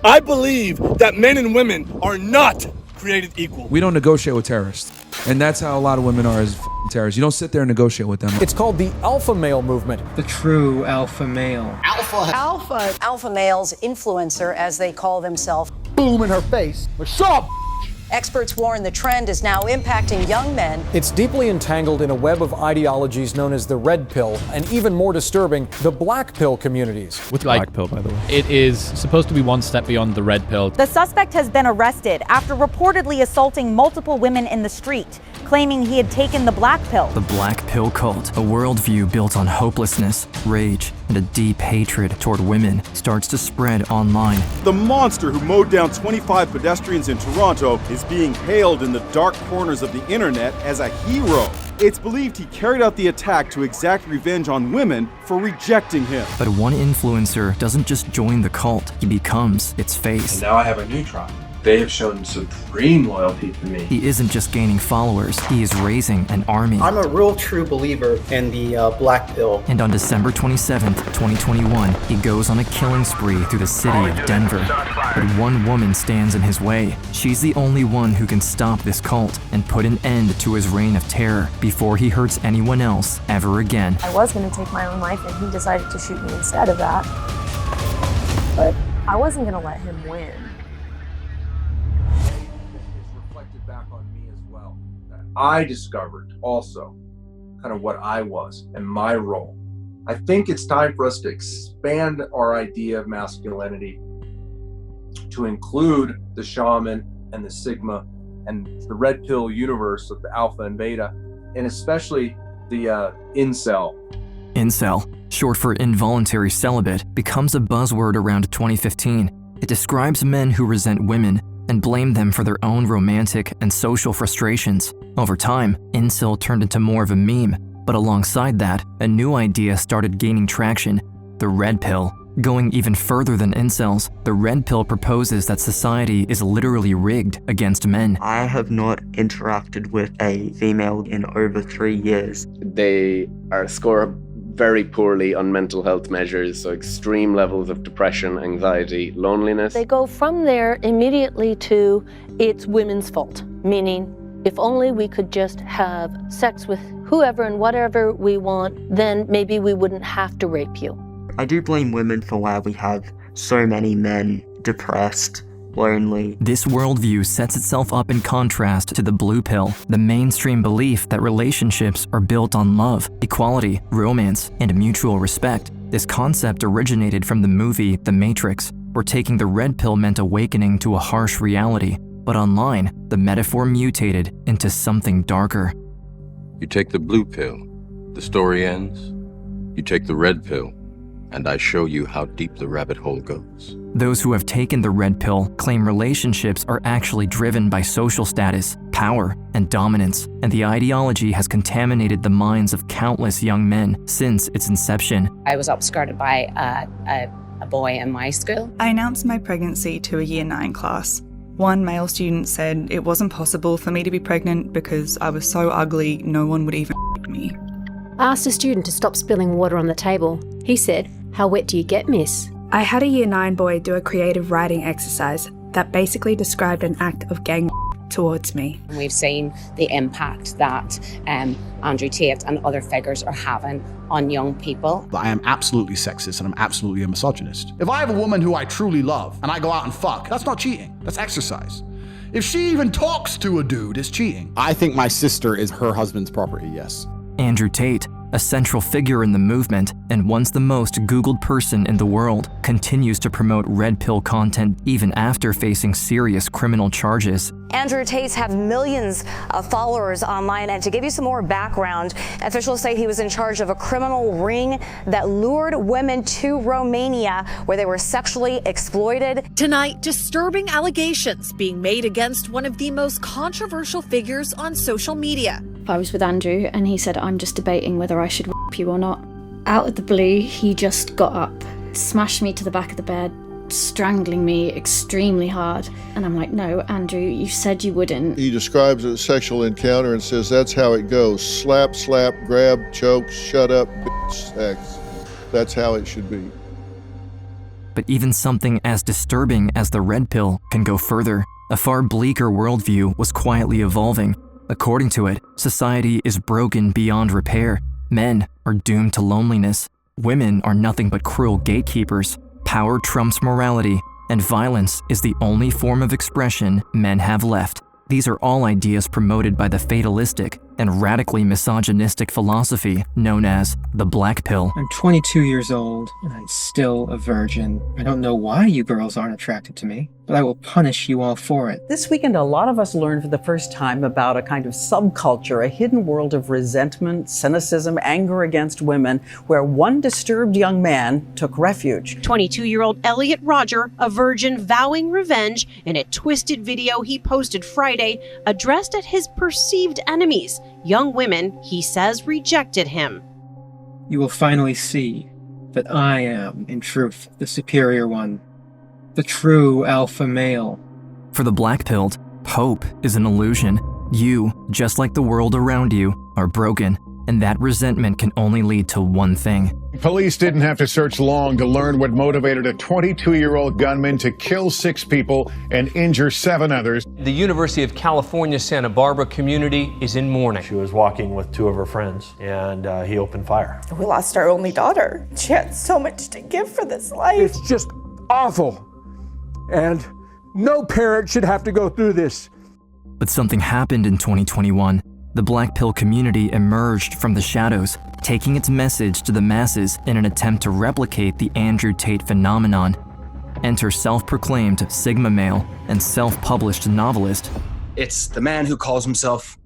I believe that men and women are not created equal. We don't negotiate with terrorists. And that's how a lot of women are as terrorists. You don't sit there and negotiate with them. It's called the alpha male movement. The true alpha male. Alpha males, influencer as they call themselves. Boom in her face. What's up? Experts warn the trend is now impacting young men. It's deeply entangled in a web of ideologies known as the red pill, and even more disturbing, the black pill communities. What's black pill, by the way? It is supposed to be one step beyond the red pill. The suspect has been arrested after reportedly assaulting multiple women in the street, claiming he had taken the black pill. The black pill cult, a worldview built on hopelessness, rage, and a deep hatred toward women, starts to spread online. The monster who mowed down 25 pedestrians in Toronto is being hailed in the dark corners of the internet as a hero. It's believed he carried out the attack to exact revenge on women for rejecting him. But one influencer doesn't just join the cult, he becomes its face. And now I have a new tribe. They have shown supreme loyalty to me. He isn't just gaining followers, he is raising an army. I'm a real true believer in the black pill. And on December 27th, 2021, he goes on a killing spree through the city of Denver. But one woman stands in his way. She's the only one who can stop this cult and put an end to his reign of terror before he hurts anyone else ever again. I was going to take my own life and he decided to shoot me instead of that. But I wasn't going to let him win. I discovered also kind of what I was and my role. I think it's time for us to expand our idea of masculinity to include the shaman and the sigma and the red pill universe of the alpha and beta, and especially the incel. Incel, short for involuntary celibate, becomes a buzzword around 2015. It describes men who resent women and blame them for their own romantic and social frustrations. Over time, incel turned into more of a meme, but alongside that, a new idea started gaining traction: the red pill. Going even further than incels, the red pill proposes that society is literally rigged against men. I have not interacted with a female in over 3 years. They are score very poorly on mental health measures, so extreme levels of depression, anxiety, loneliness. They go from there immediately to it's women's fault, meaning if only we could just have sex with whoever and whatever we want, then maybe we wouldn't have to rape you. I do blame women for why we have so many men depressed, lonely. This worldview sets itself up in contrast to the blue pill, the mainstream belief that relationships are built on love, equality, romance, and mutual respect. This concept originated from the movie The Matrix, where taking the red pill meant awakening to a harsh reality. But online, the metaphor mutated into something darker. You take the blue pill, the story ends. You take the red pill, and I show you how deep the rabbit hole goes. Those who have taken the red pill claim relationships are actually driven by social status, power, and dominance, and the ideology has contaminated the minds of countless young men since its inception. I was upskirted by a boy in my school. I announced my pregnancy to a Year 9 class. One male student said it wasn't possible for me to be pregnant because I was so ugly no one would even me. I asked a student to stop spilling water on the table. He said, "How wet do you get, miss?" I had a Year 9 boy do a creative writing exercise that basically described an act of gang towards me. We've seen the impact that Andrew Tate and other figures are having on young people. I am absolutely sexist and I'm absolutely a misogynist. If I have a woman who I truly love and I go out and fuck, that's not cheating, that's exercise. If she even talks to a dude, it's cheating. I think my sister is her husband's property, yes. Andrew Tate, a central figure in the movement and once the most Googled person in the world, continues to promote red pill content even after facing serious criminal charges. Andrew Tate's have millions of followers online, and to give you some more background, officials say he was in charge of a criminal ring that lured women to Romania where they were sexually exploited. Tonight, disturbing allegations being made against one of the most controversial figures on social media. I was with Andrew and he said, "I'm just debating whether I should rape you or not." Out of the blue, he just got up, smashed me to the back of the bed, strangling me extremely hard. And I'm like, "No, Andrew, you said you wouldn't." He describes a sexual encounter and says that's how it goes. Slap, slap, grab, choke, shut up, bitch, sex. That's how it should be. But even something as disturbing as the red pill can go further. A far bleaker worldview was quietly evolving. According to it, society is broken beyond repair. Men are doomed to loneliness. Women are nothing but cruel gatekeepers. Power trumps morality, and violence is the only form of expression men have left. These are all ideas promoted by the fatalistic and radically misogynistic philosophy known as the black pill. I'm 22 years old, and I'm still a virgin. I don't know why you girls aren't attracted to me, but I will punish you all for it. This weekend, a lot of us learned for the first time about a kind of subculture, a hidden world of resentment, cynicism, anger against women, where one disturbed young man took refuge. 22-year-old Elliot Roger, a virgin vowing revenge in a twisted video he posted Friday, addressed at his perceived enemies, young women he says rejected him. You will finally see that I am, in truth, the superior one, the true alpha male. For the black-pilled, hope is an illusion. You, just like the world around you, are broken, and that resentment can only lead to one thing. Police didn't have to search long to learn what motivated a 22-year-old gunman to kill 6 people and injure 7 others. The University of California Santa Barbara community is in mourning. She was walking with 2 of her friends, and he opened fire. We lost our only daughter. She had so much to give for this life. It's just awful. And no parent should have to go through this. But something happened in 2021. The black pill community emerged from the shadows, taking its message to the masses in an attempt to replicate the Andrew Tate phenomenon. Enter self-proclaimed Sigma male and self-published novelist. It's the man who calls himself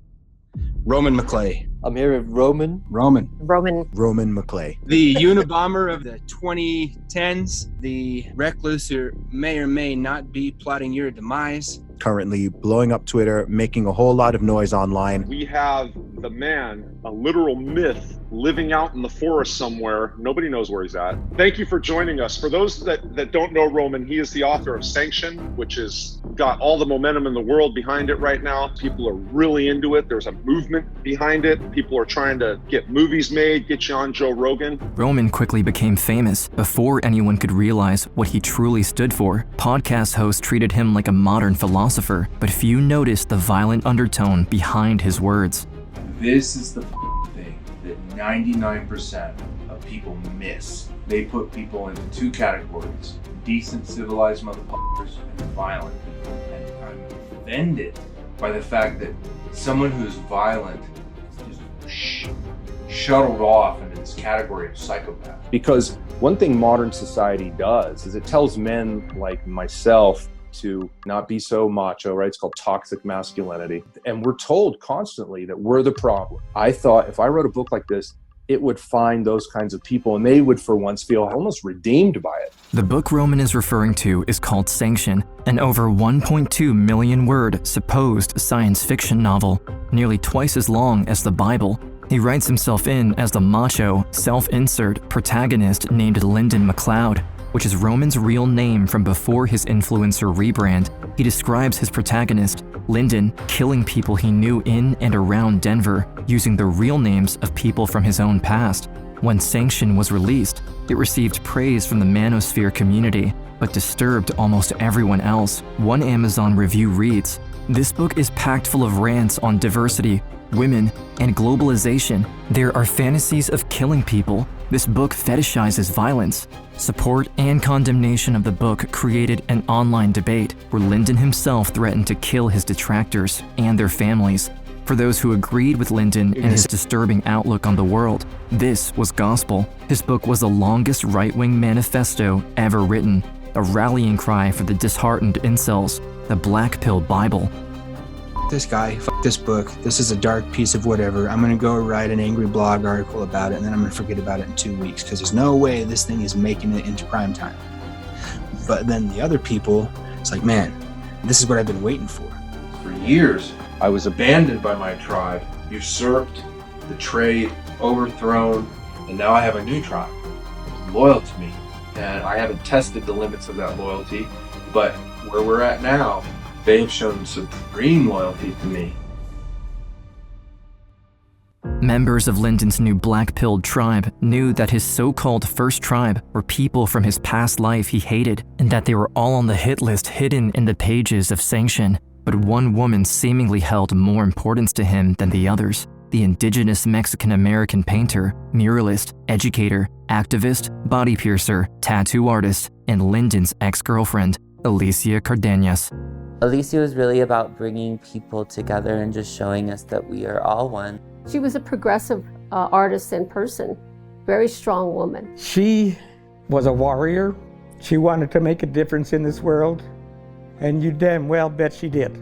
Roman McClay. I'm here with Roman McClay. The Unabomber of the 2010s, the recluse who may or may not be plotting your demise. Currently blowing up Twitter, making a whole lot of noise online. We have the man, a literal myth, living out in the forest somewhere. Nobody knows where he's at. Thank you for joining us. For those that don't know Roman, he is the author of Sanction, which has got all the momentum in the world behind it right now. People are really into it. There's a movement behind it. People are trying to get movies made, get you on Joe Rogan. Roman quickly became famous before anyone could realize what he truly stood for. Podcast hosts treated him like a modern philosopher, but few noticed the violent undertone behind his words. This is the thing that 99% of people miss. They put people into 2 categories: decent, civilized motherfuckers and violent people. And I'm offended by the fact that someone who's violent is just shuttled off into this category of psychopath. Because one thing modern society does is it tells men like myself to not be so macho, right? It's called toxic masculinity. And we're told constantly that we're the problem. I thought if I wrote a book like this, it would find those kinds of people and they would for once feel almost redeemed by it. The book Roman is referring to is called Sanction, an over 1.2 million word supposed science fiction novel, nearly twice as long as the Bible. He writes himself in as the macho, self-insert protagonist named Lyndon McLeod, which is Roman's real name from before his influencer rebrand. He describes his protagonist, Lyndon, killing people he knew in and around Denver, using the real names of people from his own past. When Sanction was released, it received praise from the manosphere community, but disturbed almost everyone else. One Amazon review reads, "This book is packed full of rants on diversity, women, and globalization. There are fantasies of killing people. This book fetishizes violence." Support and condemnation of the book created an online debate where Lyndon himself threatened to kill his detractors and their families. For those who agreed with Lyndon and his disturbing outlook on the world, this was gospel. His book was the longest right-wing manifesto ever written, a rallying cry for the disheartened incels, the Black Pill Bible. This guy, this book, this is a dark piece of whatever. I'm gonna go write an angry blog article about it and then I'm gonna forget about it in 2 weeks because there's no way this thing is making it into prime time. But then the other people, it's like, man, this is what I've been waiting for. For years, I was abandoned by my tribe, usurped, betrayed, overthrown, and now I have a new tribe, loyal to me. And I haven't tested the limits of that loyalty, but where we're at now, they've shown supreme loyalty to me. Members of Lyndon's new black-pilled tribe knew that his so-called first tribe were people from his past life he hated, and that they were all on the hit list hidden in the pages of Sanction. But one woman seemingly held more importance to him than the others: the indigenous Mexican-American painter, muralist, educator, activist, body piercer, tattoo artist, and Lyndon's ex-girlfriend, Alicia Cardenas. Alicia was really about bringing people together and just showing us that we are all one. She was a progressive artist in person, very strong woman. She was a warrior. She wanted to make a difference in this world, and you damn well bet she did.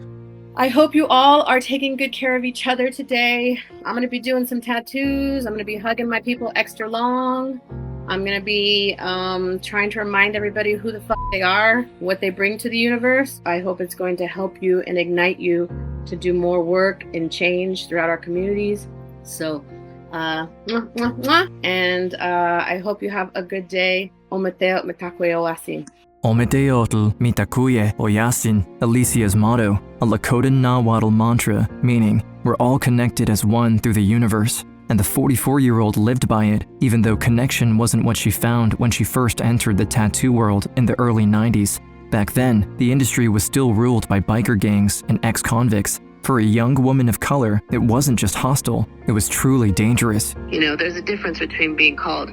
I hope you all are taking good care of each other today. I'm gonna be doing some tattoos. I'm gonna be hugging my people extra long. I'm gonna be trying to remind everybody who the fuck they are, what they bring to the universe. I hope it's going to help you and ignite you to do more work and change throughout our communities. So, and I hope you have a good day. Ometeo metakwe oasin. Ometeotl mitakuye oyasin, Alicia's motto, a Lakota Nahuatl mantra, meaning, we're all connected as one through the universe. And the 44-year-old lived by it, even though connection wasn't what she found when she first entered the tattoo world in the early 90s. Back then, the industry was still ruled by biker gangs and ex-convicts. For a young woman of color, it wasn't just hostile, it was truly dangerous. You know, there's a difference between being called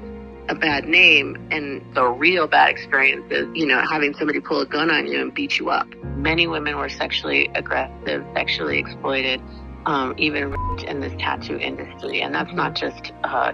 a bad name and the real bad experience is, you know, having somebody pull a gun on you and beat you up. Many women were sexually aggressive, sexually exploited, even in this tattoo industry. And that's not just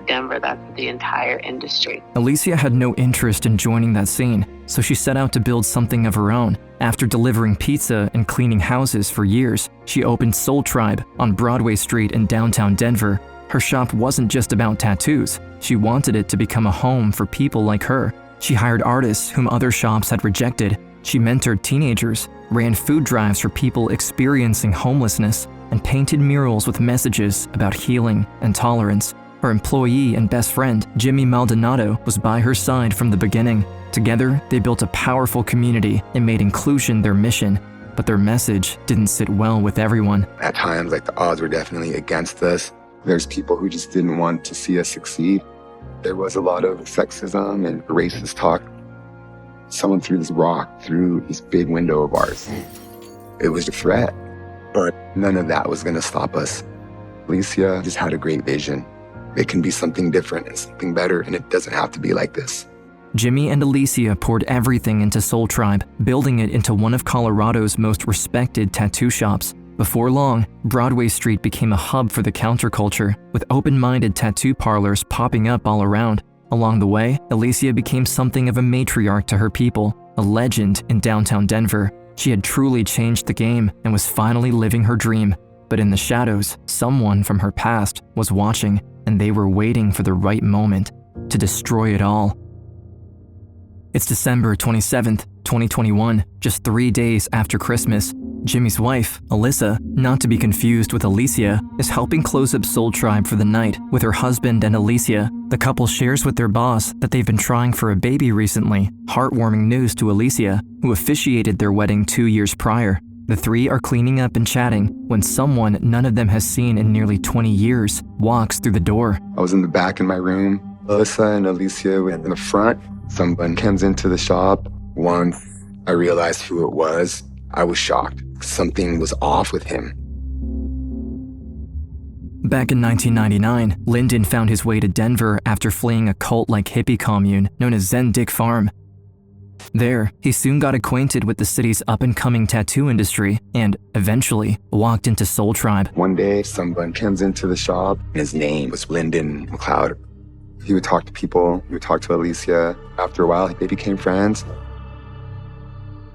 Denver, that's the entire industry. Alicia had no interest in joining that scene, so she set out to build something of her own. After delivering pizza and cleaning houses for years, she opened Soul Tribe on Broadway Street in downtown Denver. Her shop wasn't just about tattoos. She wanted it to become a home for people like her. She hired artists whom other shops had rejected. She mentored teenagers, ran food drives for people experiencing homelessness, and painted murals with messages about healing and tolerance. Her employee and best friend, Jimmy Maldonado, was by her side from the beginning. Together, they built a powerful community and made inclusion their mission. But their message didn't sit well with everyone. At times, the odds were definitely against us. There's people who just didn't want to see us succeed. There was a lot of sexism and racist talk. Someone threw this rock through this big window of ours. It was a threat, but none of that was going to stop us. Alicia just had a great vision. It can be something different and something better, and it doesn't have to be like this. Jimmy and Alicia poured everything into Soul Tribe, building it into one of Colorado's most respected tattoo shops. Before long, Broadway Street became a hub for the counterculture, with open-minded tattoo parlors popping up all around. Along the way, Alicia became something of a matriarch to her people, a legend in downtown Denver. She had truly changed the game and was finally living her dream. But in the shadows, someone from her past was watching, and they were waiting for the right moment to destroy it all. It's December 27th, 2021, just 3 days after Christmas. Jimmy's wife, Alyssa, not to be confused with Alicia, is helping close up Soul Tribe for the night with her husband and Alicia. The couple shares with their boss that they've been trying for a baby recently, heartwarming news to Alicia, who officiated their wedding 2 years prior. The three are cleaning up and chatting when someone none of them has seen in nearly 20 years walks through the door. I was in the back in my room. Alyssa and Alicia were in the front. Someone comes into the shop. Once I realized who it was, I was shocked. Something was off with him. Back in 1999, Lyndon found his way to Denver after fleeing a cult-like hippie commune known as Zen Dick Farm. There, he soon got acquainted with the city's up-and-coming tattoo industry and, eventually, walked into Soul Tribe. One day, someone comes into the shop, and his name was Lyndon McLeod. He would talk to people, he would talk to Alicia. After a while, they became friends.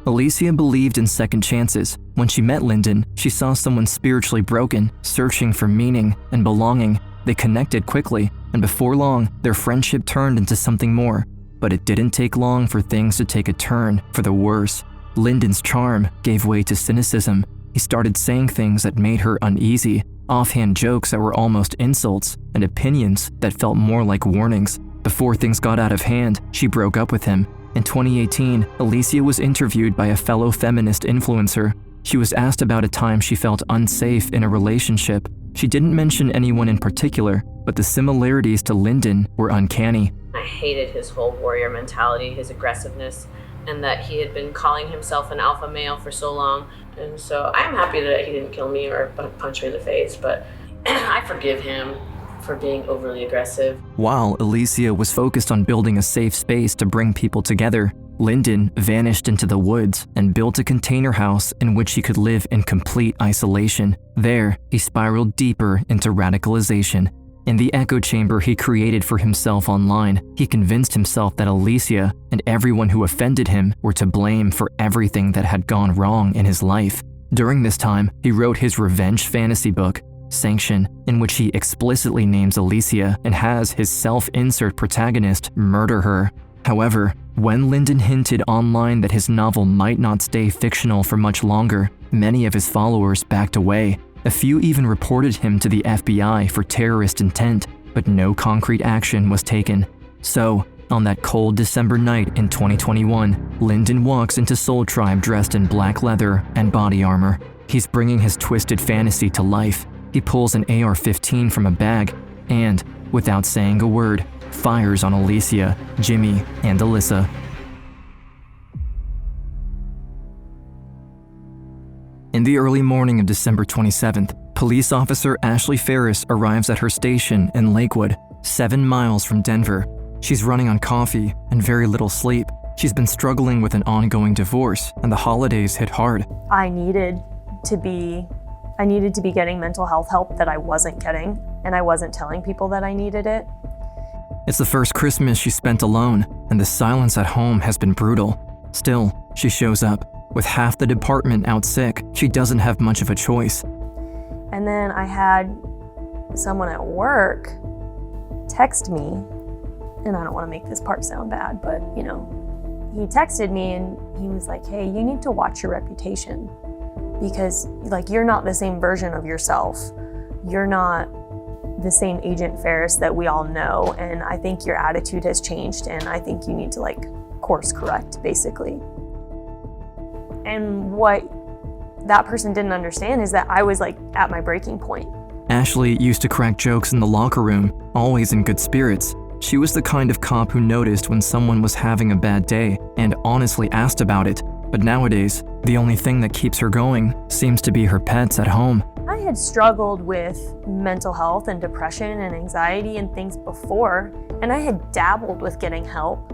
Alicia believed in second chances. When she met Lyndon, she saw someone spiritually broken, searching for meaning and belonging. They connected quickly, and before long, their friendship turned into something more. But it didn't take long for things to take a turn for the worse. Lyndon's charm gave way to cynicism. He started saying things that made her uneasy, offhand jokes that were almost insults, and opinions that felt more like warnings. Before things got out of hand, she broke up with him. In 2018, Alicia was interviewed by a fellow feminist influencer. She was asked about a time she felt unsafe in a relationship. She didn't mention anyone in particular, but the similarities to Lyndon were uncanny. I hated his whole warrior mentality, his aggressiveness, and that he had been calling himself an alpha male for so long. And so I'm happy that he didn't kill me or punch me in the face, but I forgive him for being overly aggressive. While Alicia was focused on building a safe space to bring people together, Lyndon vanished into the woods and built a container house in which he could live in complete isolation. There, he spiraled deeper into radicalization. In the echo chamber he created for himself online, he convinced himself that Alicia and everyone who offended him were to blame for everything that had gone wrong in his life. During this time, he wrote his revenge fantasy book, Sanction, in which he explicitly names Alicia and has his self-insert protagonist murder her. However, when Lyndon hinted online that his novel might not stay fictional for much longer, many of his followers backed away. A few even reported him to the FBI for terrorist intent, but no concrete action was taken. So, on that cold December night in 2021, Lyndon walks into Soul Tribe dressed in black leather and body armor. He's bringing his twisted fantasy to life. He pulls an AR-15 from a bag and, without saying a word, fires on Alicia, Jimmy, and Alyssa. In the early morning of December 27th, police officer Ashley Ferris arrives at her station in Lakewood, 7 miles from Denver. She's running on coffee and very little sleep. She's been struggling with an ongoing divorce, and the holidays hit hard. I needed to be getting mental health help that I wasn't getting, and I wasn't telling people that I needed it. It's the first Christmas she spent alone, and the silence at home has been brutal. Still, she shows up. With half the department out sick, she doesn't have much of a choice. And then I had someone at work text me, and I don't want to make this part sound bad, but he texted me and he was like, hey, you need to watch your reputation, because you're not the same version of yourself. You're not the same Agent Ferris that we all know, and I think your attitude has changed, and I think you need to course correct, basically. And what that person didn't understand is that I was at my breaking point. Ashley used to crack jokes in the locker room, always in good spirits. She was the kind of cop who noticed when someone was having a bad day and honestly asked about it. But nowadays, the only thing that keeps her going seems to be her pets at home. I had struggled with mental health and depression and anxiety and things before, and I had dabbled with getting help,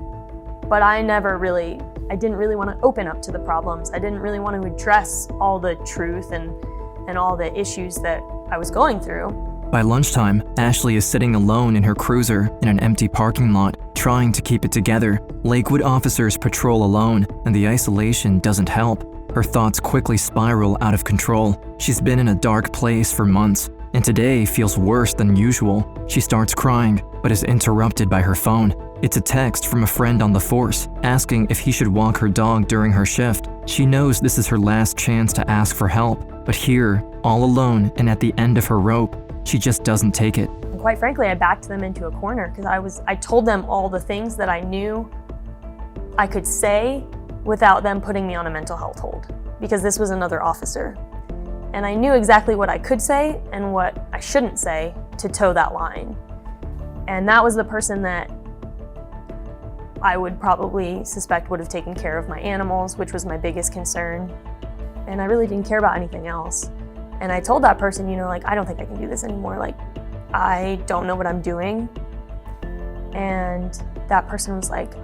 but I didn't really want to open up to the problems. I didn't really want to address all the truth and all the issues that I was going through. By lunchtime, Ashley is sitting alone in her cruiser in an empty parking lot, trying to keep it together. Lakewood officers patrol alone, and the isolation doesn't help. Her thoughts quickly spiral out of control. She's been in a dark place for months, and today feels worse than usual. She starts crying, but is interrupted by her phone. It's a text from a friend on the force, asking if he should walk her dog during her shift. She knows this is her last chance to ask for help, but here, all alone and at the end of her rope, she just doesn't take it. And quite frankly, I backed them into a corner because I told them all the things that I knew I could say without them putting me on a mental health hold, because this was another officer. And I knew exactly what I could say and what I shouldn't say to toe that line. And that was the person that I would probably suspect would have taken care of my animals, which was my biggest concern. And I really didn't care about anything else. And I told that person, I don't think I can do this anymore. I don't know what I'm doing. And that person was like,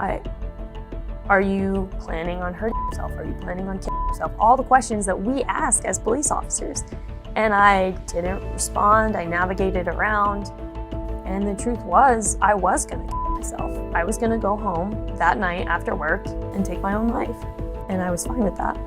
are you planning on hurting yourself? Are you planning on killing yourself? All the questions that we ask as police officers. And I didn't respond. I navigated around. And the truth was, I was gonna kill myself. I was gonna go home that night after work and take my own life. And I was fine with that.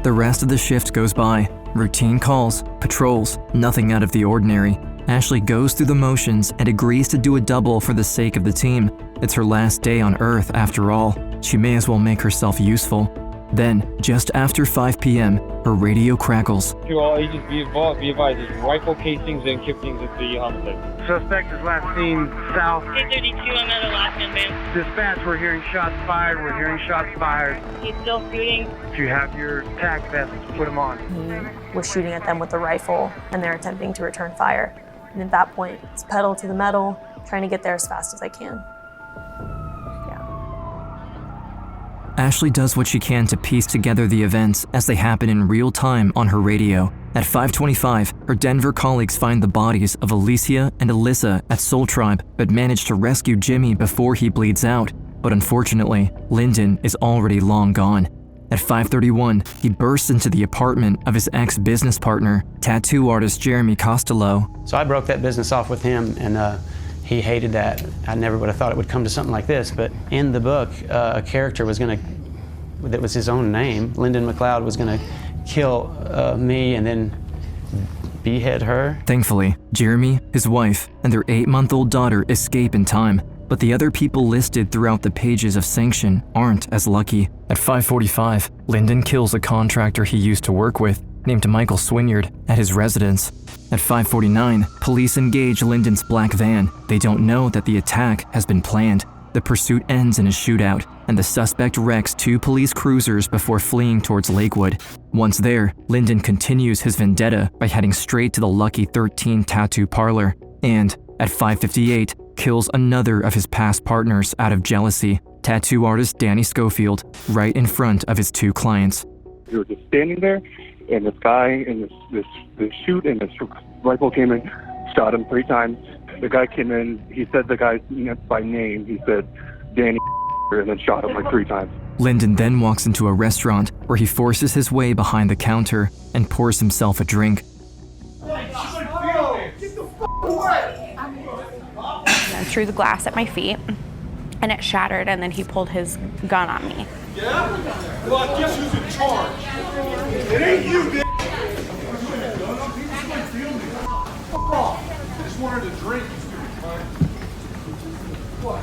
The rest of the shift goes by. Routine calls, patrols, nothing out of the ordinary. Ashley goes through the motions and agrees to do a double for the sake of the team. It's her last day on Earth after all. She may as well make herself useful. Then, just after 5 p.m., her radio crackles. To all agents, be advised, there's rifle casings and kippings at the homicide. Suspect is last seen south. 832, I'm at a last man van. Dispatch, we're hearing shots fired. We're hearing shots fired. He's still shooting. If you have your tac vests, put them on. He was shooting at them with the rifle, and they're attempting to return fire. And at that point, it's pedal to the metal, trying to get there as fast as I can. Ashley does what she can to piece together the events as they happen in real time on her radio. At 5:25, her Denver colleagues find the bodies of Alicia and Alyssa at Soul Tribe, but manage to rescue Jimmy before he bleeds out. But unfortunately, Lyndon is already long gone. At 5:31, he bursts into the apartment of his ex-business partner, tattoo artist Jeremy Costello. So I broke that business off with him, and he hated that. I never would have thought it would come to something like this, but in the book, a character that was his own name, Lyndon McLeod, was gonna kill me and then behead her. Thankfully, Jeremy, his wife, and their 8-month-old daughter escape in time, but the other people listed throughout the pages of Sanction aren't as lucky. At 5:45, Lyndon kills a contractor he used to work with, named Michael Swinyard, at his residence. At 5:49, police engage Lyndon's black van. They don't know that the attack has been planned. The pursuit ends in a shootout, and the suspect wrecks 2 police cruisers before fleeing towards Lakewood. Once there, Lyndon continues his vendetta by heading straight to the Lucky 13 tattoo parlor, and at 5:58, kills another of his past partners out of jealousy, tattoo artist Danny Schofield, right in front of his 2 clients. We were just standing there, and this guy in this shoot and this rifle came in, shot him 3 times. The guy came in, he said the guy's by name, he said Danny, and then shot him like 3 times. Lyndon then walks into a restaurant where he forces his way behind the counter and pours himself a drink. And threw the glass at my feet, and it shattered, and then he pulled his gun on me. Yeah? Well, I guess who's in charge? It ain't you, bitch! Fuck off! I just wanted a drink, you stupid cunt. What?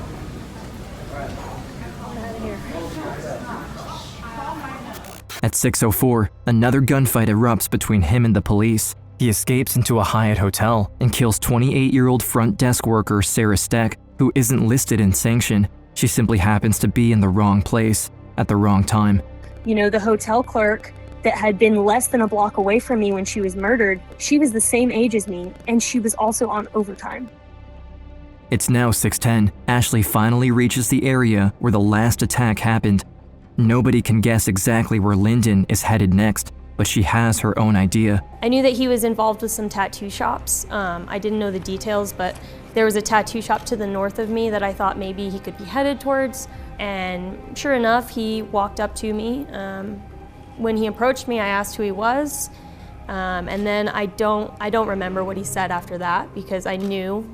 At 6:04, another gunfight erupts between him and the police. He escapes into a Hyatt hotel and kills 28-year-old front desk worker Sarah Steck, who isn't listed in Sanction. She simply happens to be in the wrong place at the wrong time. You know, the hotel clerk that had been less than a block away from me when she was murdered, she was the same age as me, and she was also on overtime. It's now 6:10. Ashley finally reaches the area where the last attack happened. Nobody can guess exactly where Lyndon is headed next, but she has her own idea. I knew that he was involved with some tattoo shops. I didn't know the details, but there was a tattoo shop to the north of me that I thought maybe he could be headed towards. And sure enough, he walked up to me. When he approached me, I asked who he was. And then I don't remember what he said after that, because I knew,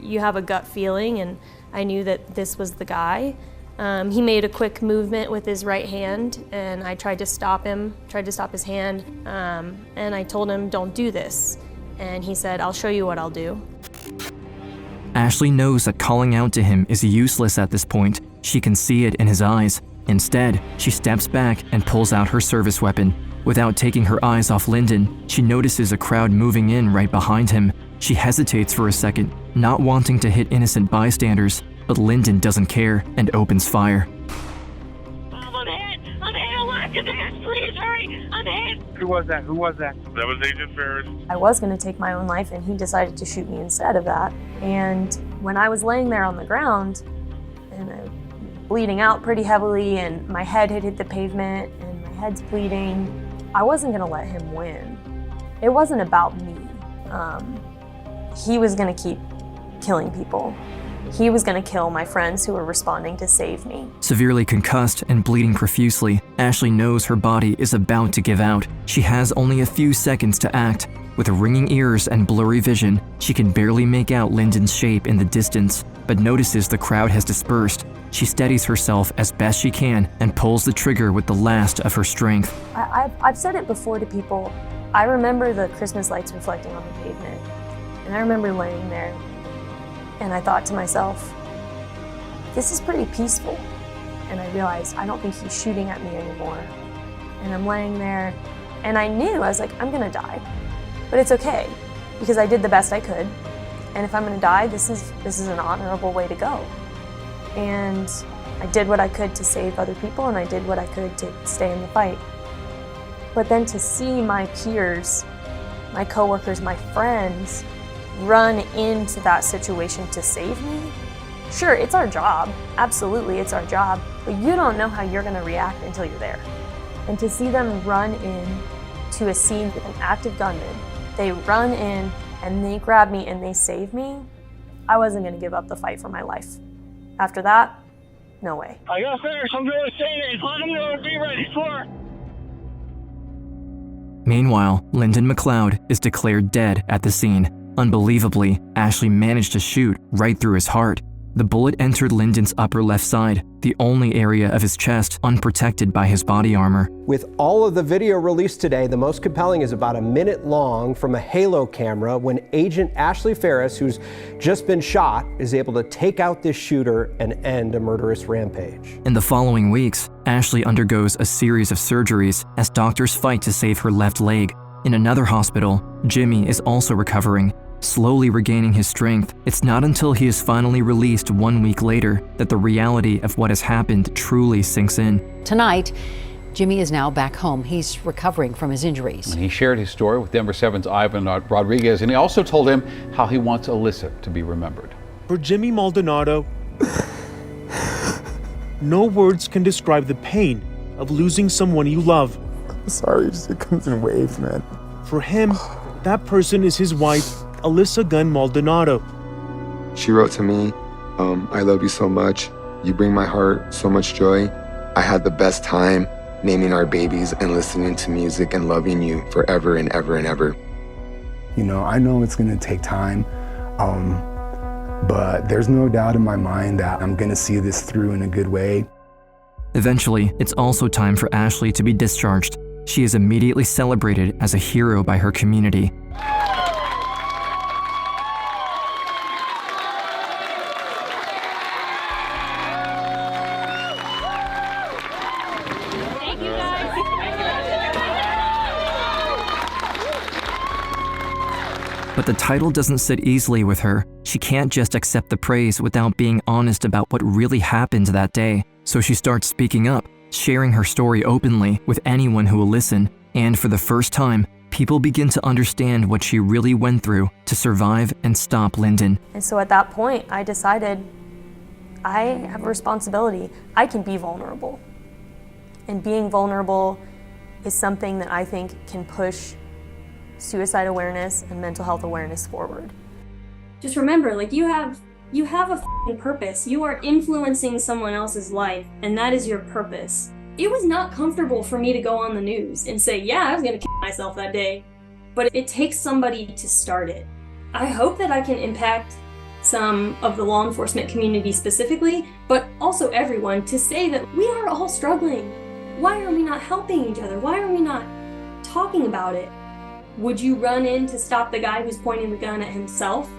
you have a gut feeling, and I knew that this was the guy. He made a quick movement with his right hand, and I tried to stop his hand, and I told him, "Don't do this." And he said, "I'll show you what I'll do." Ashley knows that calling out to him is useless at this point. She can see it in his eyes. Instead, she steps back and pulls out her service weapon. Without taking her eyes off Lyndon, she notices a crowd moving in right behind him. She hesitates for a second, not wanting to hit innocent bystanders, but Lyndon doesn't care and opens fire. I'm hit! Please hurry! I'm hit! Who was that? That was Agent Ferris. I was going to take my own life, and he decided to shoot me instead of that. And when I was laying there on the ground, and I was bleeding out pretty heavily, and my head had hit the pavement, and my head's bleeding, I wasn't going to let him win. It wasn't about me. He was going to keep killing people. He was going to kill my friends who were responding to save me. Severely concussed and bleeding profusely, Ashley knows her body is about to give out. She has only a few seconds to act. With ringing ears and blurry vision, she can barely make out Lyndon's shape in the distance, but notices the crowd has dispersed. She steadies herself as best she can and pulls the trigger with the last of her strength. I've said it before to people. I remember the Christmas lights reflecting on the pavement, and I remember laying there, and I thought to myself, this is pretty peaceful. and I realized I don't think he's shooting at me anymore. And I'm laying there, and I knew, I was like, I'm gonna die. But it's okay, because I did the best I could. And if I'm gonna die, this is an honorable way to go. And I did what I could to save other people, and I did what I could to stay in the fight. But then to see my peers, my coworkers, my friends run into that situation to save me, sure, it's our job. Absolutely, it's our job. But you don't know how you're gonna react until you're there. And to see them run in to a scene with an active gunman, they run in and they grab me and they save me, I wasn't gonna give up the fight for my life. After that, no way. I got Ferris, I'm going to Tate. Let him know and be ready for. Meanwhile, Lyndon McLeod is declared dead at the scene. Unbelievably, Ashley managed to shoot right through his heart. The bullet entered Lyndon's upper left side, the only area of his chest unprotected by his body armor. With all of the video released today, the most compelling is about a minute long from a Halo camera when Agent Ashley Ferris, who's just been shot, is able to take out this shooter and end a murderous rampage. In the following weeks, Ashley undergoes a series of surgeries as doctors fight to save her left leg. In another hospital, Jimmy is also recovering. Slowly regaining his strength, it's not until he is finally released 1 week later that the reality of what has happened truly sinks in. Tonight, Jimmy is now back home. He's recovering from his injuries. And he shared his story with Denver 7's Ivan Rodriguez, and he also told him how he wants Alyssa to be remembered. For Jimmy Maldonado, no words can describe the pain of losing someone you love. I'm sorry, it comes in waves, man. For him, that person is his wife, Alyssa Gunn Maldonado. She wrote to me, I love you so much. You bring my heart so much joy. I had the best time naming our babies and listening to music and loving you forever and ever and ever. You know, I know it's gonna take time, but there's no doubt in my mind that I'm gonna see this through in a good way. Eventually, it's also time for Ashley to be discharged. She is immediately celebrated as a hero by her community. But the title doesn't sit easily with her. She can't just accept the praise without being honest about what really happened that day. So she starts speaking up, sharing her story openly with anyone who will listen. And for the first time, people begin to understand what she really went through to survive and stop Lyndon. And so at that point, I decided I have a responsibility. I can be vulnerable. And being vulnerable is something that I think can push suicide awareness and mental health awareness forward. Just remember, like, you have a f***ing purpose. You are influencing someone else's life, and that is your purpose. It was not comfortable for me to go on the news and say, yeah, I was gonna kill myself that day, but it takes somebody to start it. I hope that I can impact some of the law enforcement community specifically, but also everyone, to say that we are all struggling. Why are we not helping each other? Why are we not talking about it? Would you run in to stop the guy who's pointing the gun at himself?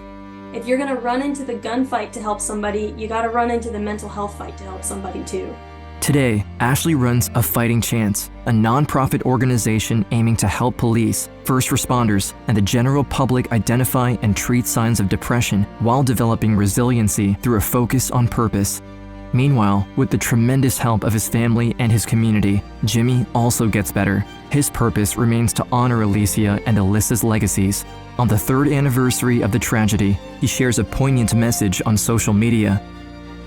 If you're gonna run into the gunfight to help somebody, you gotta run into the mental health fight to help somebody too. Today, Ashley runs A Fighting Chance, a nonprofit organization aiming to help police, first responders, and the general public identify and treat signs of depression while developing resiliency through a focus on purpose. Meanwhile, with the tremendous help of his family and his community, Jimmy also gets better. His purpose remains to honor Alicia and Alyssa's legacies. On the 3rd anniversary of the tragedy, he shares a poignant message on social media.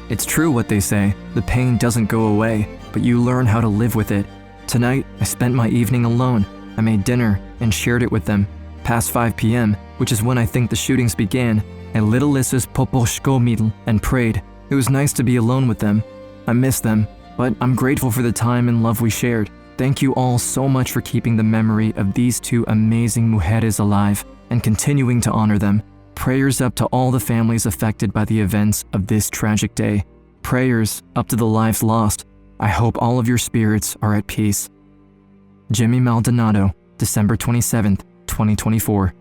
It's true what they say, the pain doesn't go away, but you learn how to live with it. Tonight, I spent my evening alone. I made dinner and shared it with them. Past 5 p.m., which is when I think the shootings began, I lit Alyssa's poposhko and prayed. It was nice to be alone with them. I miss them, but I'm grateful for the time and love we shared. Thank you all so much for keeping the memory of these two amazing mujeres alive and continuing to honor them. Prayers up to all the families affected by the events of this tragic day. Prayers up to the lives lost. I hope all of your spirits are at peace. Jimmy Maldonado, December 27th, 2024.